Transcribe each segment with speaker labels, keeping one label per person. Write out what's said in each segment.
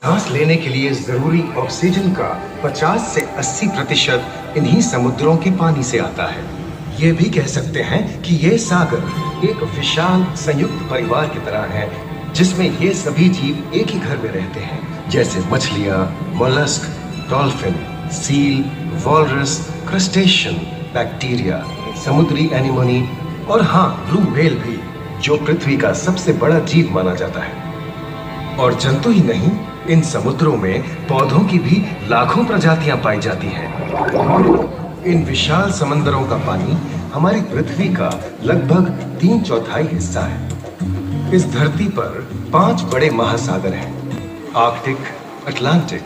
Speaker 1: सांस लेने के लिए जरूरी ऑक्सीजन का 50 से 80% इन्हीं समुद्रों के पानी से आता है। ये भी कह सकते हैं कि ये सागर एक विशाल संयुक्त परिवार की तरह है, जिसमें ये सभी जीव एक ही घर में रहते हैं, जैसे मछलियां, mollusc, dolphin, seal, walrus, crustacean, bacteria, समुद्री एनीमोनी और हाँ, ब्लू व्हेल भी, जो पृथ्वी का सबसे बड़ा जीव माना जाता है। और जंतु ही नहीं, इन समुद्रों में पौधों की भी लाखों प्रजातियां पाई जाती हैं। इन विशाल समंदरों का पानी हमारी पृथ्वी का लगभग 3/4 हिस्सा है। इस धरती पर 5 बड़े महासागर हैं: आर्कटिक, अटलांटिक,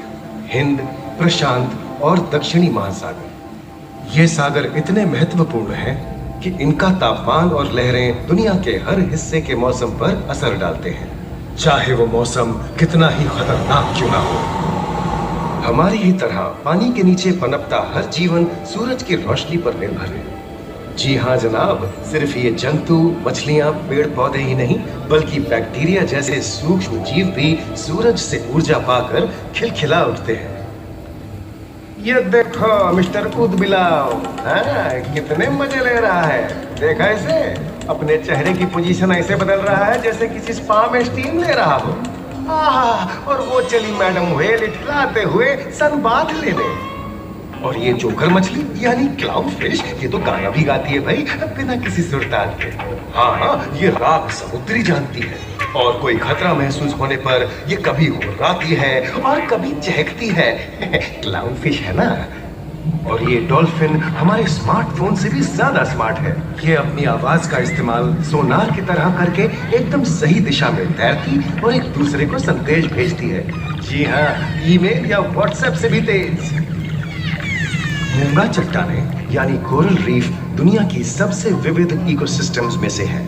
Speaker 1: हिंद, प्रशांत और दक्षिणी महासागर। ये सागर इतने महत्वपूर्ण हैं कि इनका तापमान और लहरें दुनिया के हर हिस्से के मौसम पर असर डालते हैं, चाहे वो मौसम कितना ही खतरनाक क्यों ना हो। हमारी ही तरह पानी के नीचे पनपता हर जीवन सूरज की रोशनी पर निर्भर है। जी हाँ जनाब, सिर्फ ये जंतु, मछलियां, पेड़ पौधे ही नहीं, बल्कि बैक्टीरिया जैसे सूक्ष्म जीव भी सूरज से ऊर्जा पाकर खिलखिला उठते हैं। ये देखो मिस्टर ऊदबिलाव, कितने मजे ले रहा है। देखा इसे, अपने चेहरे की पोजीशन ऐसे बदल रहा है जैसे किसी स्पा में स्टीम ले रहा हो। और वो चली मैडम व्हेल इठलाते हुए सनबाथ लेने। और ये जोकर मछली यानी क्लाउन फिश, ये तो गाना भी गाती है भाई, बिना किसी सुरताल के। हाँ, ये राग समुद्री जानती है और कोई खतरा महसूस होने पर ये कभी हुर्राती है और कभी चहकती है। क्लाउन फिश है ना। और ये डॉल्फिन हमारे स्मार्टफोन से भी ज्यादा स्मार्ट है। ये अपनी आवाज का इस्तेमाल सोनार की तरह करके एकदम सही दिशा में तैरती और एक दूसरे को संदेश भेजती है। जी हाँ, ईमेल या व्हाट्सएप से भी तेज। मूंगा चट्टानें यानी कोरल रीफ दुनिया की सबसे विविध इकोसिस्टम्स में से है।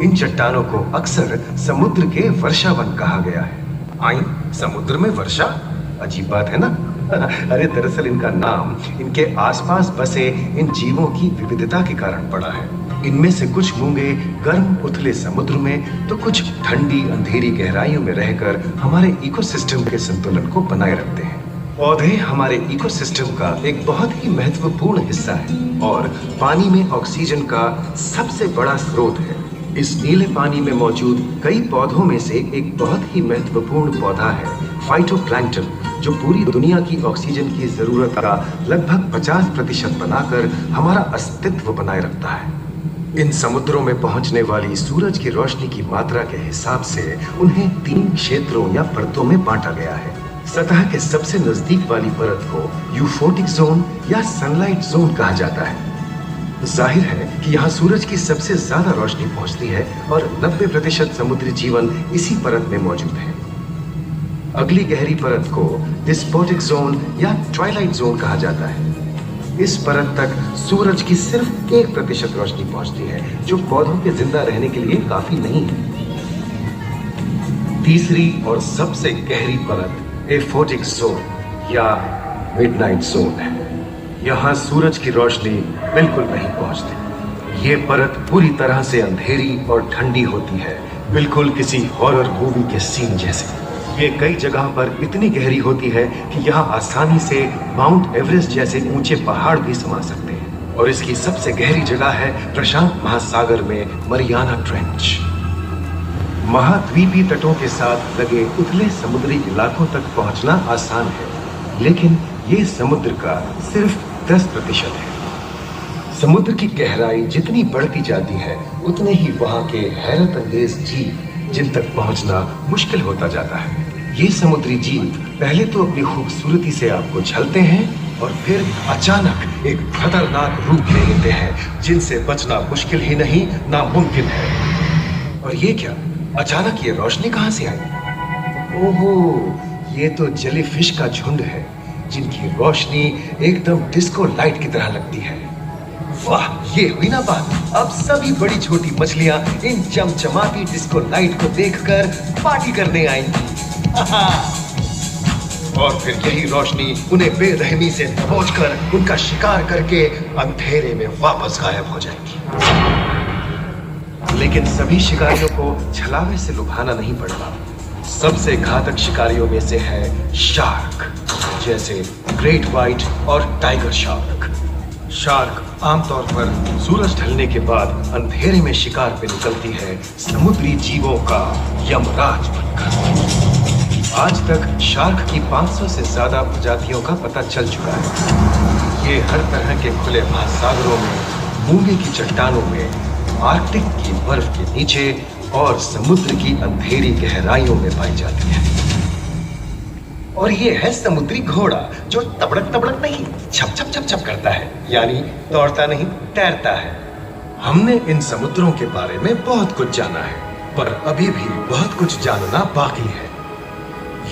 Speaker 1: इन चट्टानों को अक्सर समुद्र के वर्षावन कहा गया है। आई, समुद्र में वर्षा, अजीब बात है ना। अरे दरअसल इनका नाम इनके आसपास बसे इन जीवों की विविधता के कारण पड़ा है। इनमें से कुछ मूंगे गर्म उथले समुद्र में, तो कुछ ठंडी अंधेरी गहराइयों में रहकर हमारे इकोसिस्टम के संतुलन को बनाए रखते हैं। पौधे हमारे इकोसिस्टम का एक बहुत ही महत्वपूर्ण हिस्सा है और पानी में ऑक्सीजन का सबसे बड़ा स्रोत है। इस नीले पानी में मौजूद कई पौधों में से एक बहुत ही महत्वपूर्ण पौधा है फाइटोप्लैंक्टन, जो पूरी दुनिया की ऑक्सीजन की जरूरत का लगभग 50% बनाकर हमारा अस्तित्व बनाए रखता है। इन समुद्रों में पहुंचने वाली सूरज की रोशनी की मात्रा के हिसाब से उन्हें 3 क्षेत्रों या परतों में बांटा गया है। सतह के सबसे नजदीक वाली परत को यूफोटिक जोन या सनलाइट जोन कहा जाता है। जाहिर है कि यहाँ सूरज की सबसे ज्यादा रोशनी पहुंचती है और 90% समुद्री जीवन इसी परत में मौजूद है। अगली गहरी परत को डिस्पोटिक जोन या ट्वाइलाइट जोन कहा जाता है। इस परत तक सूरज की सिर्फ 1% रोशनी पहुंचती है, जो पौधों के जिंदा रहने के लिए काफी नहीं है। तीसरी और सबसे गहरी परत एफोटिक जोन या मिडनाइट जोन है। यहाँ सूरज की रोशनी बिल्कुल नहीं पहुंचती। ये परत पूरी तरह से अंधेरी और ठंडी होती है, बिल्कुल किसी हॉरर मूवी के सीन जैसे। ये कई जगह पर इतनी गहरी होती है कि यहाँ आसानी से माउंट एवरेस्ट जैसे ऊंचे पहाड़ भी समा सकते हैं। और इसकी सबसे गहरी जगह है प्रशांत महासागर में मरियाना ट्रेंच। महाद्वीपीय तटों के साथ लगे उथले समुद्री इलाकों तक पहुंचना आसान है, लेकिन ये समुद्र का सिर्फ 10% है। समुद्र की गहराई जितनी बढ़ती जाती है, उतने ही वहां के हैरत अंगेज जीव जिन तक पहुंचना मुश्किल होता जाता है। ये समुद्री जीव पहले तो अपनी खूबसूरती से आपको झलते हैं और फिर अचानक एक खतरनाक रूप ले लेते हैं, जिनसे बचना मुश्किल ही नहीं, नामुमकिन है। और ये क्या, अचानक ये रोशनी कहां से आई? ओहो, ये तो जेलीफिश का झुंड है, जिनकी रोशनी एकदम डिस्को लाइट की तरह लगती है। वाह, ये हुई ना बात। अब सभी बड़ी छोटी मछलियां इन चमचमाती डिस्को लाइट को देखकर पार्टी करने आएंगी। और फिर यही रोशनी उन्हें बेरहमी से दबोचकर उनका शिकार करके अंधेरे में वापस गायब हो जाएगी। लेकिन सभी शिकारियों को छलावे से लुभाना नहीं पड़ता। सबसे घातक शिकारियों में से है शार्क, जैसे ग्रेट व्हाइट और टाइगर शार्क। शार्क आमतौर पर सूरज ढलने के बाद अंधेरे में शिकार पे निकलती है समुद्री जीवों का यमराज बनकर। आज तक शार्क की 500 से ज्यादा प्रजातियों का पता चल चुका है। ये हर तरह के खुले महासागरों में, मूंगे की चट्टानों में, आर्कटिक की बर्फ के नीचे और समुद्र की अंधेरी गहराइयों में पाई जाती है। और ये है समुद्री घोड़ा, जो तबड़क तबड़क नहीं, छप छप छप छप करता है, यानी दौड़ता नहीं, तैरता है। हमने इन समुद्रों के बारे में बहुत कुछ जाना है, पर अभी भी बहुत कुछ जानना बाकी है।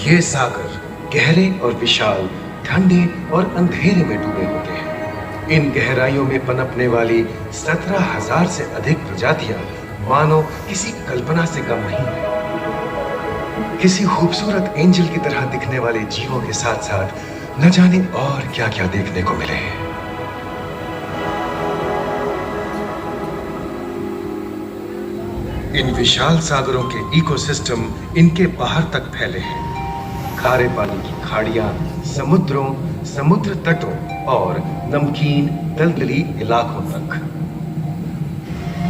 Speaker 1: ये सागर गहरे और विशाल, ठंडे और अंधेरे में डूबे होते हैं। इन गहराइयों में पनपने वाली 17,000 से अधिक प्रजातियां मानो किसी कल्पना से कम नहीं है। किसी खूबसूरत एंजल की तरह दिखने वाले जीवों के साथ साथ न जाने और क्या क्या देखने को मिले। इन विशाल सागरों के इकोसिस्टम इनके बाहर तक फैले हैं। खारे पानी की खाड़ियां, समुद्रों, समुद्र तटों और नमकीन दलदली इलाकों तक।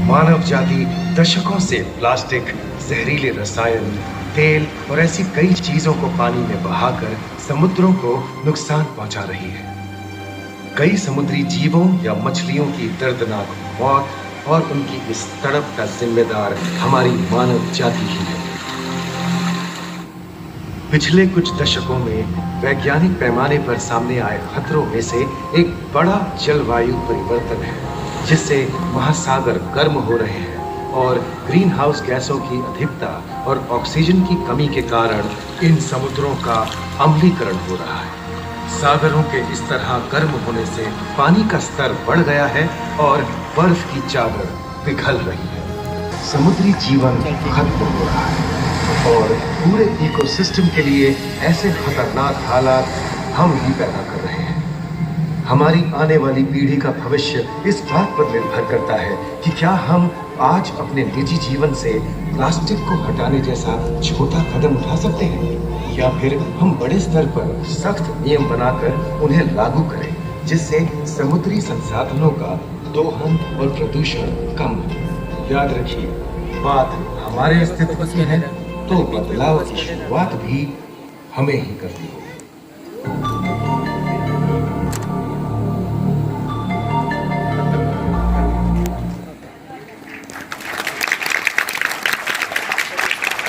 Speaker 1: मानव जाति दशकों से प्लास्टिक, जहरीले रसायन, तेल और ऐसी कई चीजों को पानी में बहाकर समुद्रों को नुकसान पहुंचा रही है। कई समुद्री जीवों या मछलियों की दर्दनाक मौत और उनकी इस तड़प का जिम्मेदार हमारी मानव जाति ही है। पिछले कुछ दशकों में वैज्ञानिक पैमाने पर सामने आए खतरों में से एक बड़ा जलवायु परिवर्तन है, जिससे महासागर गर्म हो रहे हैं और ग्रीन हाउस गैसों की अधिकता और ऑक्सीजन की कमी के कारण इन समुद्रों का अम्लीकरण हो रहा है। सागरों के इस तरह गर्म होने से पानी का स्तर बढ़ गया है और बर्फ की चादर पिघल रही है। समुद्री जीवन खत्म हो रहा है और पूरे इकोसिस्टम के लिए ऐसे खतरनाक हालात हम ही पैदा कर रहे हैं। हमारी आने वाली पीढ़ी का भविष्य इस बात पर निर्भर करता है कि क्या हम आज अपने निजी जीवन से प्लास्टिक को हटाने जैसा छोटा कदम उठा सकते हैं, या फिर हम बड़े स्तर पर सख्त नियम बनाकर उन्हें लागू करें, जिससे समुद्री संसाधनों का दोहन और प्रदूषण कम हो। याद रखिए, बात हमारे अस्तित्व की है तो बदलाव की शुरुआत भी हमें ही करनी होगी।